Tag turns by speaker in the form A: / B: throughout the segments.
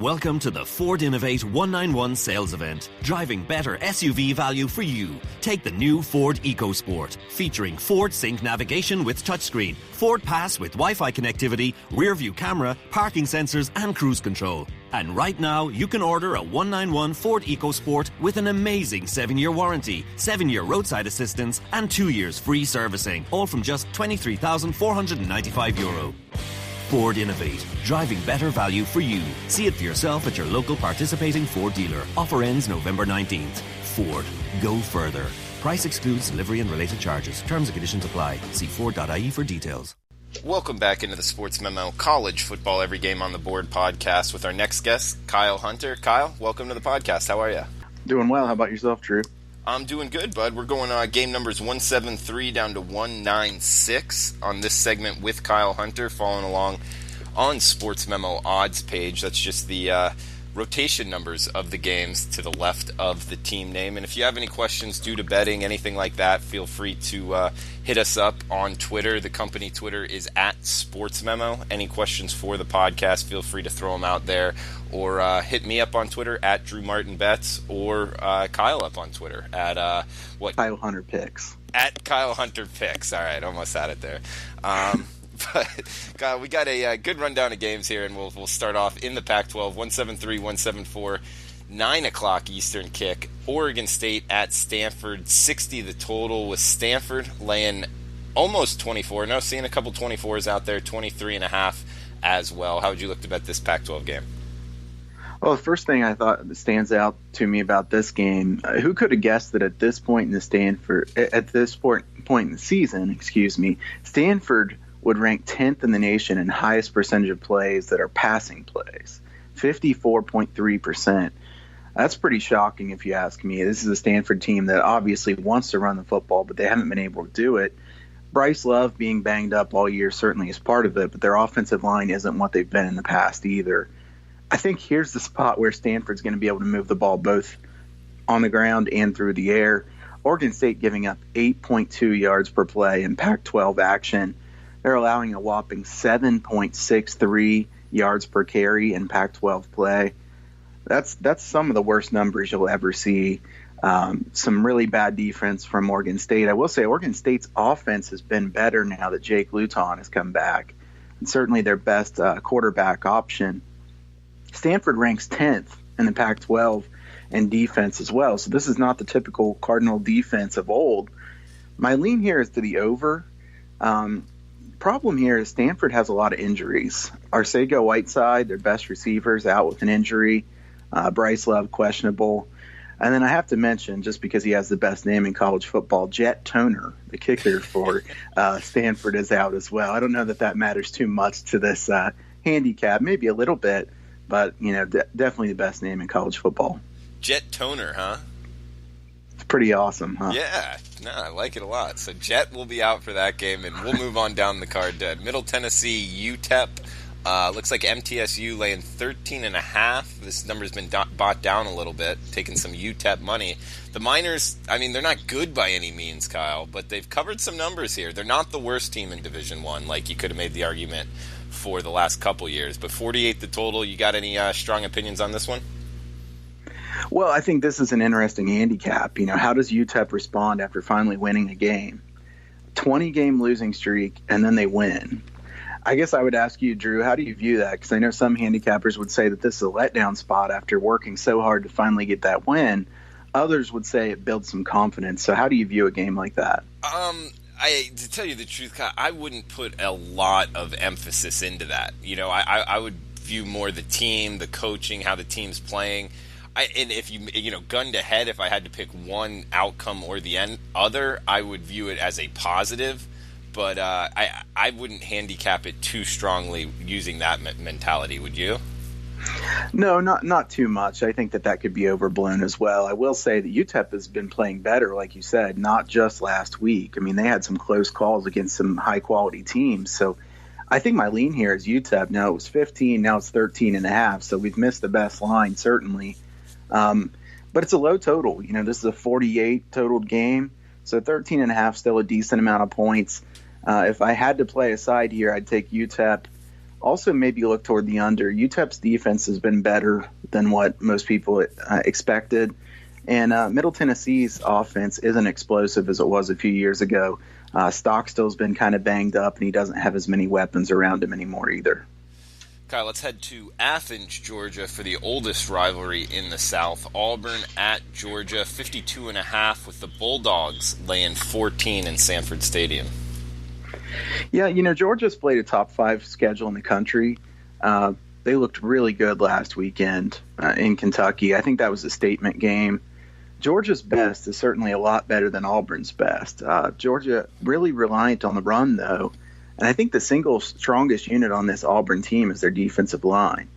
A: Welcome to the Ford Innovate 191 sales event, driving better SUV value for you. Take the new Ford EcoSport, featuring Ford Sync navigation with touchscreen, Ford Pass with Wi-Fi connectivity, rear-view camera, parking sensors and cruise control. And right now, you can order a 191 Ford EcoSport with an amazing 7-year warranty, 7-year roadside assistance and 2 years free servicing, all from just €23,495. Ford Innovate, driving better value for you. See it for yourself at your local participating Ford dealer. Offer ends November 19th. Ford, go further. Price excludes delivery and related charges. Terms and conditions apply. See Ford.ie for details.
B: Welcome back into the Sportsmemo College Football Every Game on the Board podcast with our next guest, Kyle Hunter. Kyle, welcome to the podcast. How are you?
C: Doing well. How about yourself, Drew?
B: I'm doing good, bud. We're going game numbers 173 down to 196 on this segment with Kyle Hunter, following along on Sportsmemo odds page. That's just the rotation numbers of the games to the left of the team name. And if you have any questions due to betting, anything like that, feel free to hit us up on Twitter. The company Twitter is at Sportsmemo. Any questions for the podcast, feel free to throw them out there. Or hit me up on Twitter at Drew Martin Betts, or Kyle up on Twitter at
C: Kyle Hunter Picks. At
B: Kyle Hunter Picks. All right, almost had it there. But Kyle, we got a good rundown of games here, and we'll start off in the Pac-12, 173, 174, 9 o'clock Eastern kick. Oregon State at Stanford, 60 the total, with Stanford laying almost 24. No, seeing a couple 24s out there, 23.5 as well. How would you look to bet this Pac-12 game?
C: Well, the first thing I thought that stands out to me about this game, who could have guessed that at this point in the season, Stanford would rank 10th in the nation in highest percentage of plays that are passing plays, 54.3%. That's pretty shocking if you ask me. This is a Stanford team that obviously wants to run the football, but they haven't been able to do it. Bryce Love being banged up all year certainly is part of it, but their offensive line isn't what they've been in the past either. I think here's the spot where Stanford's going to be able to move the ball both on the ground and through the air. Oregon State giving up 8.2 yards per play in Pac-12 action. They're allowing a whopping 7.63 yards per carry in Pac-12 play. That's some of the worst numbers you'll ever see. Some really bad defense from Oregon State. I will say Oregon State's offense has been better now that Jake Luton has come back. And certainly their best quarterback option. Stanford ranks 10th in the Pac-12 in defense as well. So this is not the typical Cardinal defense of old. My lean here is to the over. Problem here is Stanford has a lot of injuries. Arcega-Whiteside, their best receivers, out with an injury. Bryce Love, questionable. And then I have to mention, just because he has the best name in college football, Jet Toner, the kicker for Stanford, is out as well. I don't know that matters too much to this handicap, maybe a little bit, but definitely the best name in college football.
B: Jet Toner, huh?
C: It's pretty awesome, huh?
B: Yeah, no, I like it a lot. So Jet will be out for that game, and we'll move on down the card. Middle Tennessee, UTEP. Looks like MTSU laying 13.5. This number's been bought down a little bit, taking some UTEP money. The Miners, they're not good by any means, Kyle, but they've covered some numbers here. They're not the worst team in Division I, like you could have made the argument for the last couple years. But 48 the total. You got any strong opinions on this one?
C: Well, I think this is an interesting handicap. How does UTEP respond after finally winning a game? 20-game losing streak, and then they win. I guess I would ask you, Drew, how do you view that? Because I know some handicappers would say that this is a letdown spot after working so hard to finally get that win. Others would say it builds some confidence. So how do you view a game like that?
B: To tell you the truth, Kyle, I wouldn't put a lot of emphasis into that. I would view more the team, the coaching, how the team's playing. And if gunned ahead, if I had to pick one outcome or the other, I would view it as a positive. But I wouldn't handicap it too strongly using that mentality. Would you?
C: No, not too much. I think that could be overblown as well. I will say that UTEP has been playing better, like you said, not just last week. They had some close calls against some high-quality teams. So I think my lean here is UTEP. Now it was 15, now it's 13.5. So we've missed the best line, certainly. But it's a low total. This is a 48 totaled game. So 13.5, still a decent amount of points. If I had to play a side here, I'd take UTEP also maybe look toward the under. UTEP's defense has been better than what most people expected. And Middle Tennessee's offense isn't explosive as it was a few years ago. Stockstill's been kind of banged up, and he doesn't have as many weapons around him anymore either.
B: Kyle, let's head to Athens, Georgia for the oldest rivalry in the South. Auburn at Georgia, 52.5 with the Bulldogs laying 14 in Sanford Stadium.
C: Yeah, Georgia's played a top 5 schedule in the country. They looked really good last weekend in Kentucky. I think that was a statement game. Georgia's best is certainly a lot better than Auburn's best. Georgia really reliant on the run, though. And I think the single strongest unit on this Auburn team is their defensive line.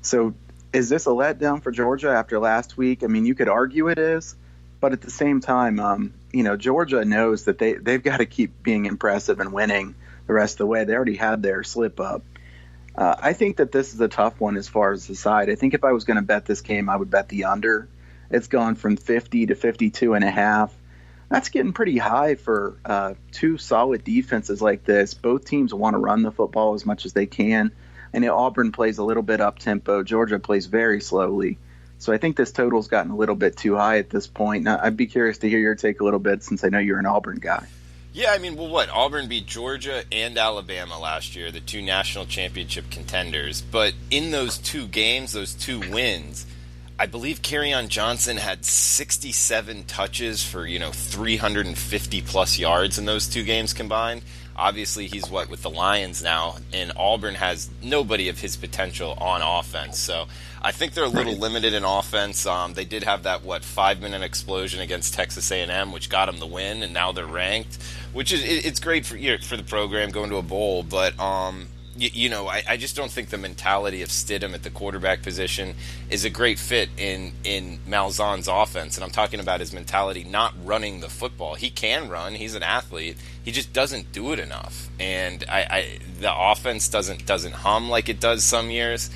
C: So is this a letdown for Georgia after last week? I mean, you could argue it is. But at the same time, Georgia knows that they've got to keep being impressive and winning the rest of the way. They already had their slip up. I think that this is a tough one as far as the side. I think if I was going to bet this game, I would bet the under. It's gone from 50 to 52.5. That's getting pretty high for two solid defenses like this. Both teams want to run the football as much as they can. And Auburn plays a little bit up-tempo. Georgia plays very slowly. So I think this total's gotten a little bit too high at this point. Now, I'd be curious to hear your take a little bit since I know you're an Auburn guy.
B: Yeah, I mean, Auburn beat Georgia and Alabama last year, the two national championship contenders. But in those two games, those two wins, I believe Kerryon Johnson had 67 touches for, 350-plus yards in those two games combined. Obviously, he's with the Lions now, and Auburn has nobody of his potential on offense. So I think they're a little limited in offense. They did have that 5-minute explosion against Texas A&M, which got them the win, and now they're ranked, which is it's great for the program going to a bowl. But I just don't think the mentality of Stidham at the quarterback position is a great fit in Malzahn's offense. And I'm talking about his mentality not running the football. He can run. He's an athlete. He just doesn't do it enough. And the offense doesn't hum like it does some years.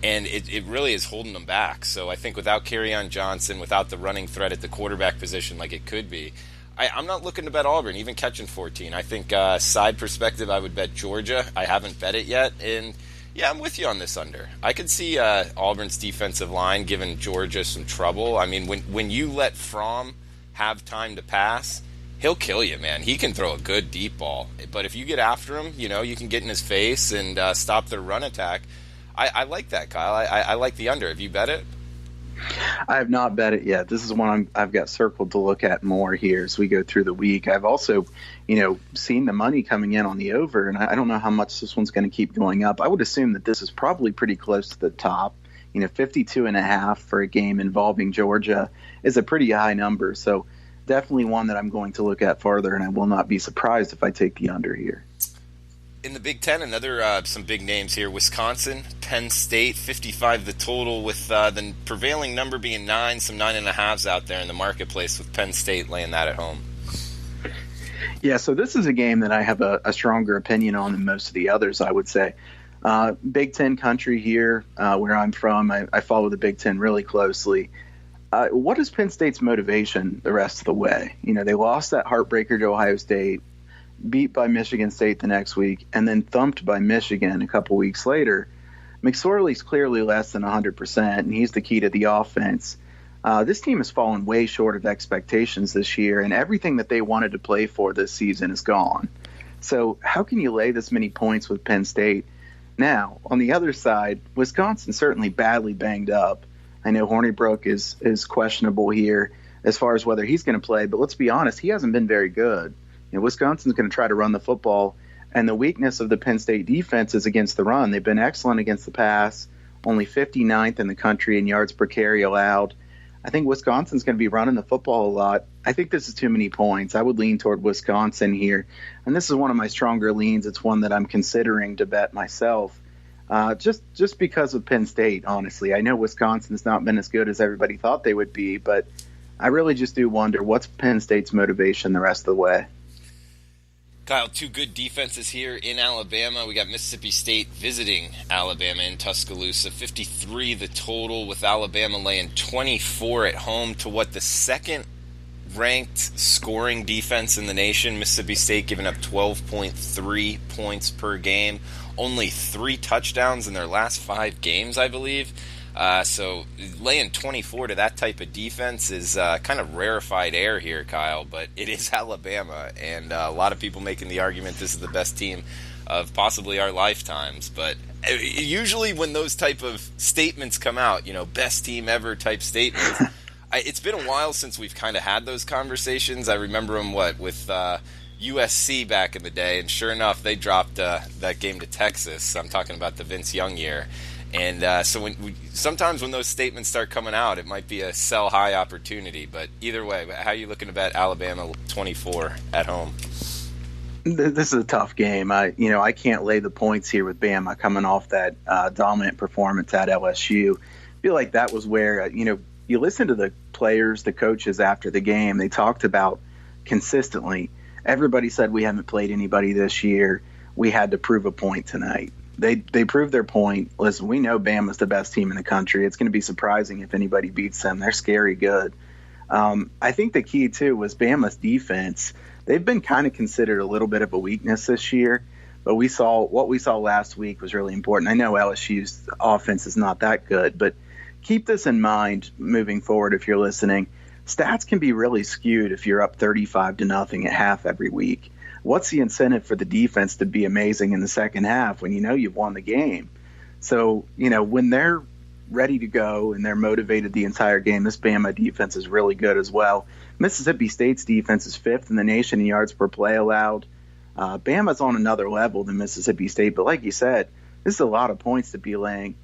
B: And it really is holding them back. So I think without Kerryon Johnson, without the running threat at the quarterback position like it could be, I'm not looking to bet Auburn, even catching 14. I think side perspective, I would bet Georgia. I haven't bet it yet. And, yeah, I'm with you on this under. I could see Auburn's defensive line giving Georgia some trouble. I mean, when you let Fromm have time to pass, he'll kill you, man. He can throw a good deep ball. But if you get after him, you can get in his face and stop their run attack. I like that, Kyle. I like the under. Have you bet it?
C: I have not bet it yet. This is one I've got circled to look at more here as we go through the week. I've also, seen the money coming in on the over, and I don't know how much this one's going to keep going up. I would assume that this is probably pretty close to the top. 52.5 for a game involving Georgia is a pretty high number. So definitely one that I'm going to look at farther, and I will not be surprised if I take the under here.
B: In the Big Ten, some big names here. Wisconsin, Penn State, 55 the total, with the prevailing number being 9, some 9.5s out there in the marketplace, with Penn State laying that at home.
C: Yeah, so this is a game that I have a stronger opinion on than most of the others, I would say. Big Ten country here, where I'm from. I follow the Big Ten really closely. What is Penn State's motivation the rest of the way? They lost that heartbreaker to Ohio State, beat by Michigan State the next week, and then thumped by Michigan a couple weeks later. McSorley's clearly less than 100%, and he's the key to the offense. This team has fallen way short of expectations this year, and everything that they wanted to play for this season is gone. So how can you lay this many points with Penn State? Now, on the other side, Wisconsin's certainly badly banged up. I know Hornibrook is questionable here as far as whether he's going to play, but let's be honest, he hasn't been very good. Wisconsin's going to try to run the football, and the weakness of the Penn State defense is against the run. They've been excellent against the pass, only 59th in the country in yards per carry allowed. I think Wisconsin's going to be running the football a lot. I think this is too many points. I would lean toward Wisconsin here, and this is one of my stronger leans. It's one that I'm considering to bet myself, just because of Penn State, honestly. I know Wisconsin's not been as good as everybody thought they would be, but I really just do wonder what's Penn State's motivation the rest of the way.
B: Kyle, two good defenses here in Alabama. We got Mississippi State visiting Alabama in Tuscaloosa. 53 the total, with Alabama laying 24 at home to the second ranked scoring defense in the nation. Mississippi State giving up 12.3 points per game, only 3 touchdowns in their last 5 games, I believe. So laying 24 to that type of defense is kind of rarefied air here, Kyle, but it is Alabama, and a lot of people making the argument this is the best team of possibly our lifetimes. But usually when those type of statements come out, best team ever type statements, it's been a while since we've kind of had those conversations. I remember them, with USC back in the day, and sure enough, they dropped that game to Texas. I'm talking about the Vince Young year. And so sometimes when those statements start coming out, it might be a sell high opportunity. But either way, how are you looking to bet Alabama 24 at home?
C: This is a tough game. I can't lay the points here with Bama coming off that dominant performance at LSU. I feel like that was where, you listen to the players, the coaches after the game, they talked about consistently. Everybody said we haven't played anybody this year. We had to prove a point tonight. They proved their point. Listen, we know Bama's the best team in the country. It's going to be surprising if anybody beats them. They're scary good. I think the key, too, was Bama's defense. They've been kind of considered a little bit of a weakness this year, but what we saw last week was really important. I know LSU's offense is not that good, but keep this in mind moving forward if you're listening. Stats can be really skewed if you're up 35-0 at half every week. What's the incentive for the defense to be amazing in the second half when you've won the game? So, when they're ready to go and they're motivated the entire game, this Bama defense is really good as well. Mississippi State's defense is 5th in the nation in yards per play allowed. Bama's on another level than Mississippi State, but like you said, this is a lot of points to be laying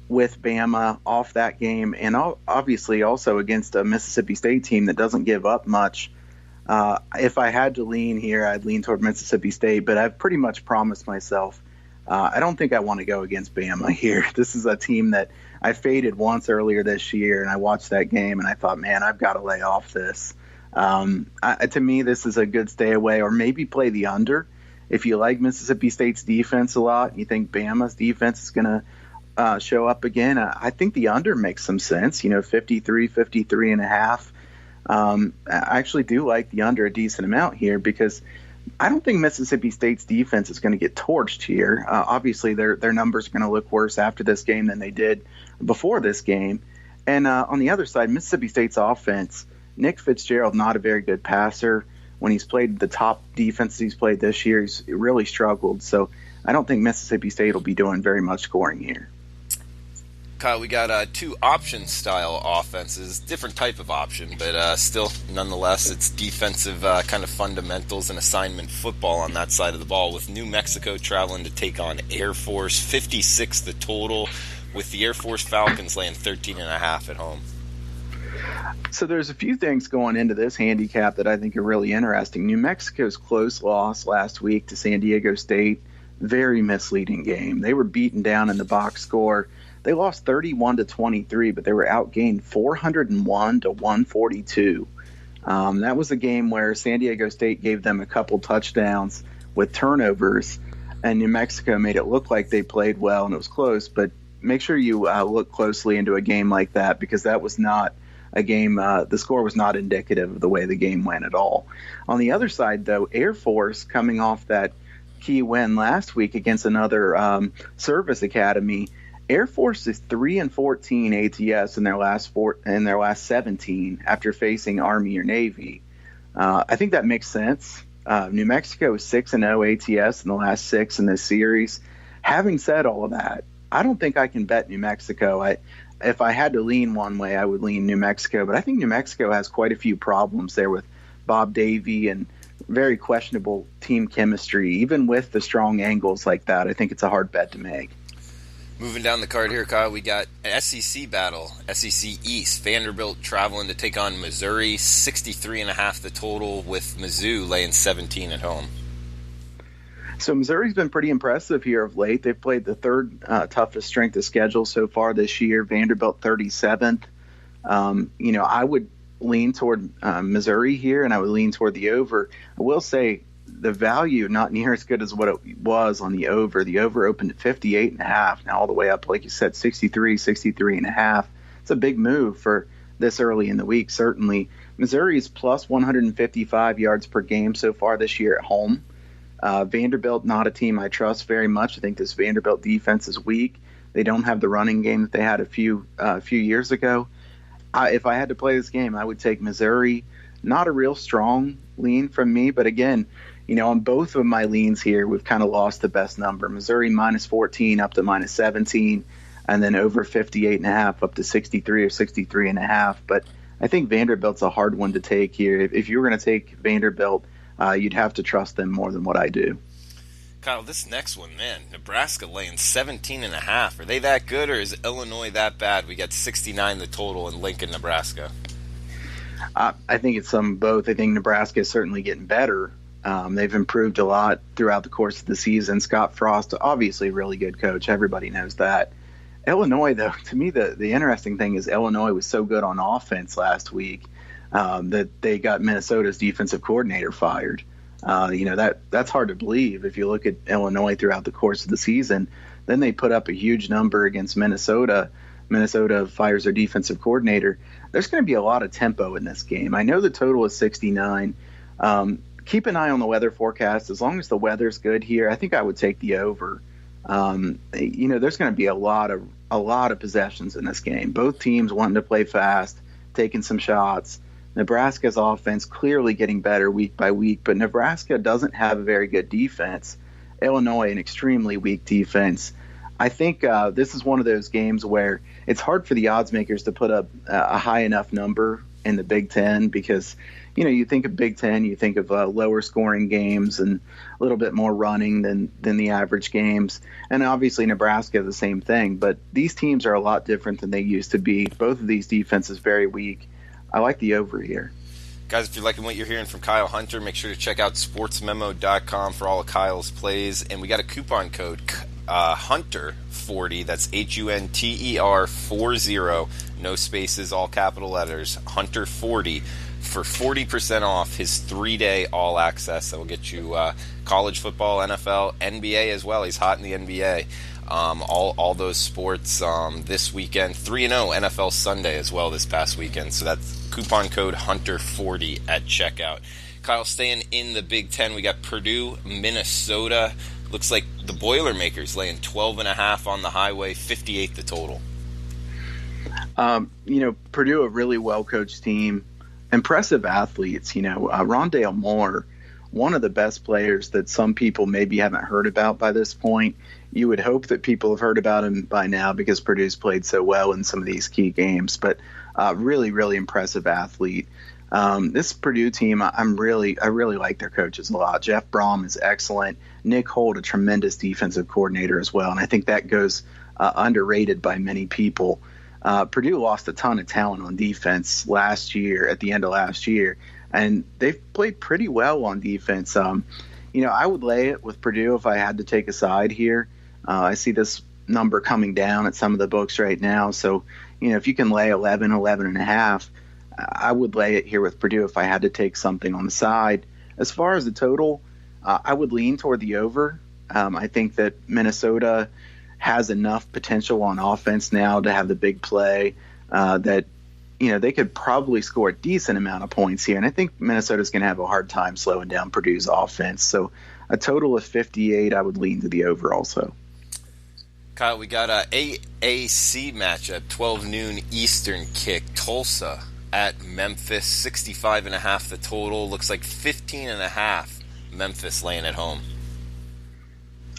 C: with Bama off that game, and obviously also against a Mississippi State team that doesn't give up much. If I had to lean here, I'd lean toward Mississippi State, but I've pretty much promised myself I don't think I want to go against Bama here. This is a team that I faded once earlier this year, and I watched that game, and I thought, man, I've got to lay off this. To me, this is a good stay away, or maybe play the under. If you like Mississippi State's defense a lot, you think Bama's defense is going to show up again, I think the under makes some sense, 53 and a half. I actually do like the under a decent amount here because I don't think Mississippi State's defense is going to get torched here. Obviously, their numbers are going to look worse after this game than they did before this game. And on the other side, Mississippi State's offense, Nick Fitzgerald, not a very good passer. When he's played the top defense he's played this year, he's really struggled. So I don't think Mississippi State will be doing very much scoring here.
B: Kyle, we got 2 option-style offenses, different type of option, but still, nonetheless, it's defensive kind of fundamentals and assignment football on that side of the ball, with New Mexico traveling to take on Air Force, 56 the total, with the Air Force Falcons laying 13.5 at home.
C: So there's a few things going into this handicap that I think are really interesting. New Mexico's close loss last week to San Diego State, very misleading game. They were beaten down in the box score. They lost 31-23, but they were outgained 401-142. That was a game where San Diego State gave them a couple touchdowns with turnovers, and New Mexico made it look like they played well and it was close. But make sure you look closely into a game like that, because that was not a game. The score was not indicative of the way the game went at all. On the other side, though, Air Force coming off that key win last week against another service academy. Air Force is 3-14 ATS in their last 17 after facing Army or Navy. I think that makes sense. New Mexico is 6-0 ATS in the last 6 in this series. Having said all of that, I don't think I can bet New Mexico. If I had to lean one way, I would lean New Mexico. But I think New Mexico has quite a few problems there with Bob Davie and very questionable team chemistry. Even with the strong angles like that, I think it's a hard bet to make.
B: Moving down the card here, Kyle, we got an SEC battle, SEC East. Vanderbilt traveling to take on Missouri, 63.5 the total, with Mizzou laying 17 at home.
C: So Missouri's been pretty impressive here of late. They've played the third toughest strength of schedule so far this year. Vanderbilt 37th. I would lean toward Missouri here, and I would lean toward the over. I will say the value not near as good as what it was on the over. The over opened at 58.5, now all the way up, like you said, 63.5. It's a big move for this early in the week, certainly. Missouri's plus 155 yards per game so far this year at home. Vanderbilt, not a team I trust very much. I think this Vanderbilt defense is weak. They don't have the running game that they had a few years ago. If I had to play this game, I would take Missouri. Not a real strong lean from me, but again, on both of my leans here, we've kind of lost the best number. Missouri minus 14 up to minus 17, and then over 58.5 up to 63 or 63.5. But I think Vanderbilt's a hard one to take here. If you were going to take Vanderbilt, you'd have to trust them more than what I do.
B: Kyle, this next one, man, Nebraska laying 17.5. Are they that good, or is Illinois that bad? We got 69 the total in Lincoln, Nebraska.
C: I think it's some of both. I think Nebraska is certainly getting better. They've improved a lot throughout the course of the season. Scott Frost, obviously a really good coach. Everybody knows that. Illinois, though, to me, the interesting thing is Illinois was so good on offense last week that they got Minnesota's defensive coordinator fired. That's hard to believe if you look at Illinois throughout the course of the season. Then they put up a huge number against Minnesota. Minnesota fires their defensive coordinator. There's going to be a lot of tempo in this game. I know the total is 69. Keep an eye on the weather forecast. As long as the weather's good here, I think I would take the over. There's going to be a lot of possessions in this game. Both teams wanting to play fast, taking some shots. Nebraska's offense clearly getting better week by week, but Nebraska doesn't have a very good defense. Illinois, an extremely weak defense. I think this is one of those games where it's hard for the odds makers to put up a high enough number in the Big Ten because, you think of Big Ten, you think of lower scoring games and a little bit more running than the average games. And obviously Nebraska, the same thing. But these teams are a lot different than they used to be. Both of these defenses very weak. I like the over here.
B: Guys, if you're liking what you're hearing from Kyle Hunter, make sure to check out sportsmemo.com for all of Kyle's plays. And we got a coupon code, Hunter40. That's HUNTER 40. No spaces, all capital letters. Hunter40 for 40% off his 3-day all access. That will get you college football, NFL, NBA as well. He's hot in the NBA. All those sports this weekend. 3-0 NFL Sunday as well this past weekend. So that's coupon code Hunter40 at checkout. Kyle, staying in the Big Ten, we got Purdue, Minnesota. Looks like the Boilermakers laying 12.5 on the highway, 58 the total.
C: Purdue, a really well-coached team, impressive athletes. Rondale Moore, one of the best players that some people maybe haven't heard about by this point. You would hope that people have heard about him by now because Purdue's played so well in some of these key games. But really, really impressive athlete. This Purdue team, I really like their coaches a lot. Jeff Brom is excellent. Nick Holt, a tremendous defensive coordinator as well, and I think that goes underrated by many people. Purdue lost a ton of talent on defense at the end of last year, and they've played pretty well on defense. I would lay it with Purdue if I had to take a side here. I see this number coming down at some of the books right now, so if you can lay 11.5, I would lay it here with Purdue if I had to take something on the side. As far as the total, I would lean toward the over. I think that Minnesota has enough potential on offense now to have the big play that they could probably score a decent amount of points here. And I think Minnesota's going to have a hard time slowing down Purdue's offense. So a total of 58, I would lean to the over also.
B: Kyle, we got a AAC matchup, 12 noon Eastern kick. Tulsa at Memphis, 65.5 the total. Looks like 15.5 Memphis laying at home.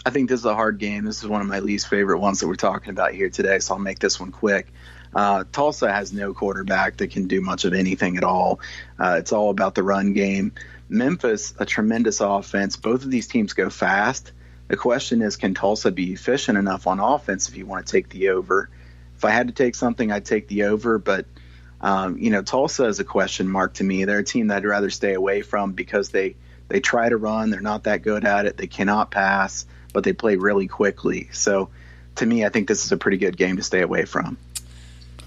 C: I think this is a hard game. This is one of my least favorite ones that we're talking about here today, so I'll make this one quick. Tulsa has no quarterback that can do much of anything at all. It's all about the run game. Memphis, a tremendous offense. Both of these teams go fast. The question is, can Tulsa be efficient enough on offense if you want to take the over? If I had to take something, I'd take the over, but Tulsa is a question mark to me. They're a team that I'd rather stay away from because they try to run. They're not that good at it. They cannot pass, but they play really quickly. So to me, I think this is a pretty good game to stay away from.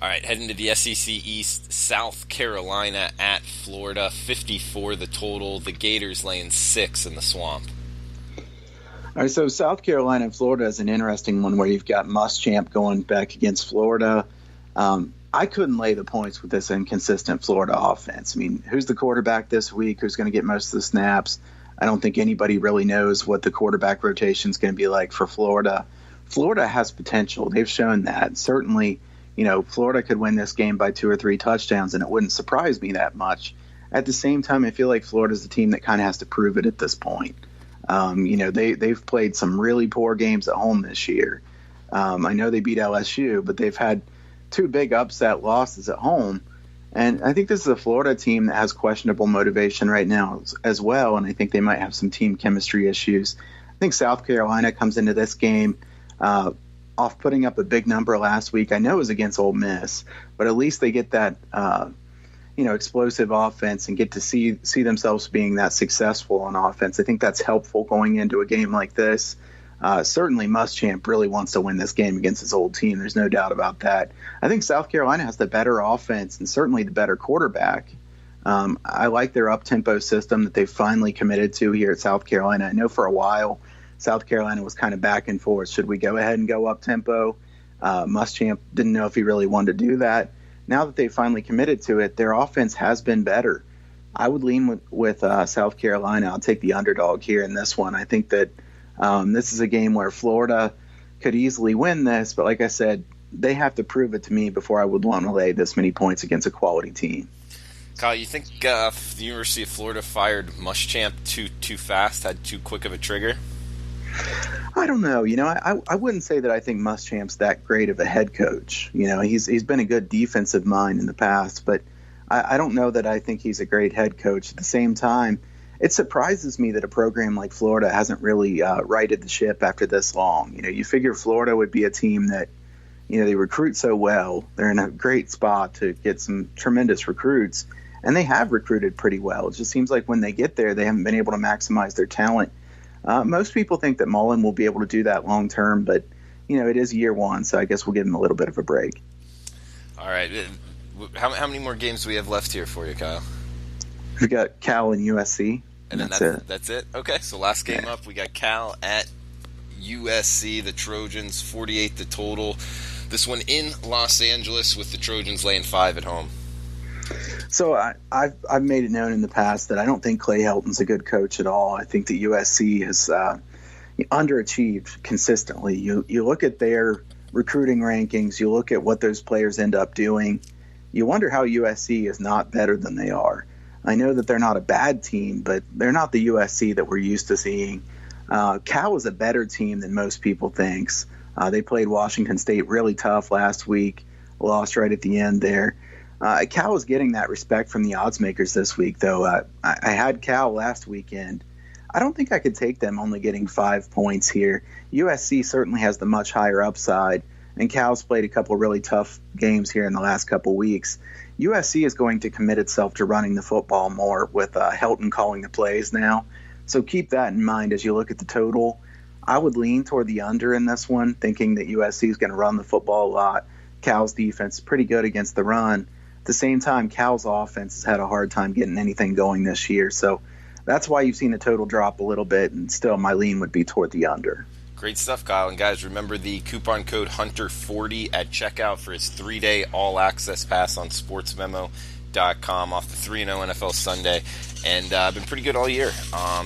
B: All right, heading to the SEC East, South Carolina at Florida, 54 the total. The Gators laying 6 in the Swamp.
C: All right, so South Carolina and Florida is an interesting one where you've got Muschamp going back against Florida. I couldn't lay the points with this inconsistent Florida offense. I mean, who's the quarterback this week? Who's going to get most of the snaps? I don't think anybody really knows what the quarterback rotation is going to be like for Florida. Florida has potential. They've shown that. Certainly, Florida could win this game by 2 or 3 touchdowns, and it wouldn't surprise me that much. At the same time, I feel like Florida's a team that kind of has to prove it at this point. They've played some really poor games at home this year. I know they beat LSU, but they've had 2 big upset losses at home. And I think this is a Florida team that has questionable motivation right now as well, and I think they might have some team chemistry issues. I think South Carolina comes into this game off putting up a big number last week. I know it was against Ole Miss, but at least they get that explosive offense and get to see themselves being that successful on offense. I think that's helpful going into a game like this. Certainly Muschamp really wants to win this game against his old team. There's no doubt about that. I think South Carolina has the better offense and certainly the better quarterback. I like their up-tempo system that they've finally committed to here at South Carolina. I know for a while South Carolina was kind of back and forth. Should we go ahead and go up-tempo? Muschamp didn't know if he really wanted to do that. Now that they finally committed to it, their offense has been better. I would lean with South Carolina. I'll take the underdog here in this one. I think that this is a game where Florida could easily win this, but like I said, they have to prove it to me before I would want to lay this many points against a quality team.
B: Kyle, you think the University of Florida fired Muschamp too fast, had too quick of a trigger?
C: I don't know. I wouldn't say that I think Muschamp's that great of a head coach. He's been a good defensive mind in the past, but I don't know that I think he's a great head coach. At the same time, it surprises me that a program like Florida hasn't really righted the ship after this long. You figure Florida would be a team that, they recruit so well. They're in a great spot to get some tremendous recruits, and they have recruited pretty well. It just seems like when they get there, they haven't been able to maximize their talent. Most people think that Mullen will be able to do that long term, but it is year one, so I guess we'll give him a little bit of a break.
B: All right, how many more games do we have left here for you, Kyle?
C: We got Cal and USC,
B: and then that's it. Okay, so last game up, we got Cal at USC. The Trojans 48 the total. This one in Los Angeles with the Trojans laying 5 at home.
C: So I've made it known in the past that I don't think Clay Helton's a good coach at all. I think that USC has underachieved consistently. You look at their recruiting rankings, you look at what those players end up doing, you wonder how USC is not better than they are. I know that they're not a bad team, but they're not the USC that we're used to seeing. Cal is a better team than most people think. They played Washington State really tough last week, lost right at the end there. Cal is getting that respect from the odds makers this week, though. I had Cal last weekend. I don't think I could take them only getting 5 points here. USC certainly has the much higher upside, and Cal's played a couple really tough games here in the last couple weeks. USC is going to commit itself to running the football more with Helton calling the plays now. So keep that in mind as you look at the total. I would lean toward the under in this one, thinking that USC is going to run the football a lot. Cal's defense is pretty good against the run. At the same time, Cal's offense has had a hard time getting anything going this year. So that's why you've seen the total drop a little bit, and still my lean would be toward the under.
B: Great stuff, Kyle. And guys, remember the coupon code Hunter40 at checkout for his 3-day all-access pass on sportsmemo.com off the 3-0 NFL Sunday. And been pretty good all year.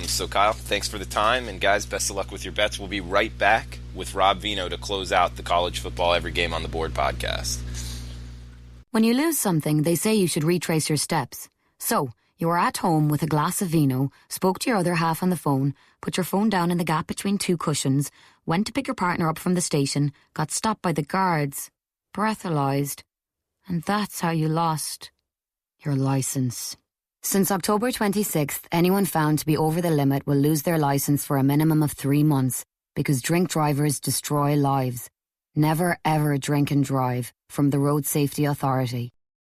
B: So, Kyle, thanks for the time. And, guys, best of luck with your bets. We'll be right back with Rob Vino to close out the College Football Every Game on the Board podcast.
D: When you lose something, they say you should retrace your steps. So, you were at home with a glass of vino, spoke to your other half on the phone, put your phone down in the gap between 2 cushions, went to pick your partner up from the station, got stopped by the guards, breathalyzed, and that's how you lost your license. Since October 26th, anyone found to be over the limit will lose their license for a minimum of 3 months because drink drivers destroy lives. Never ever drink and drive. From the Road Safety Authority.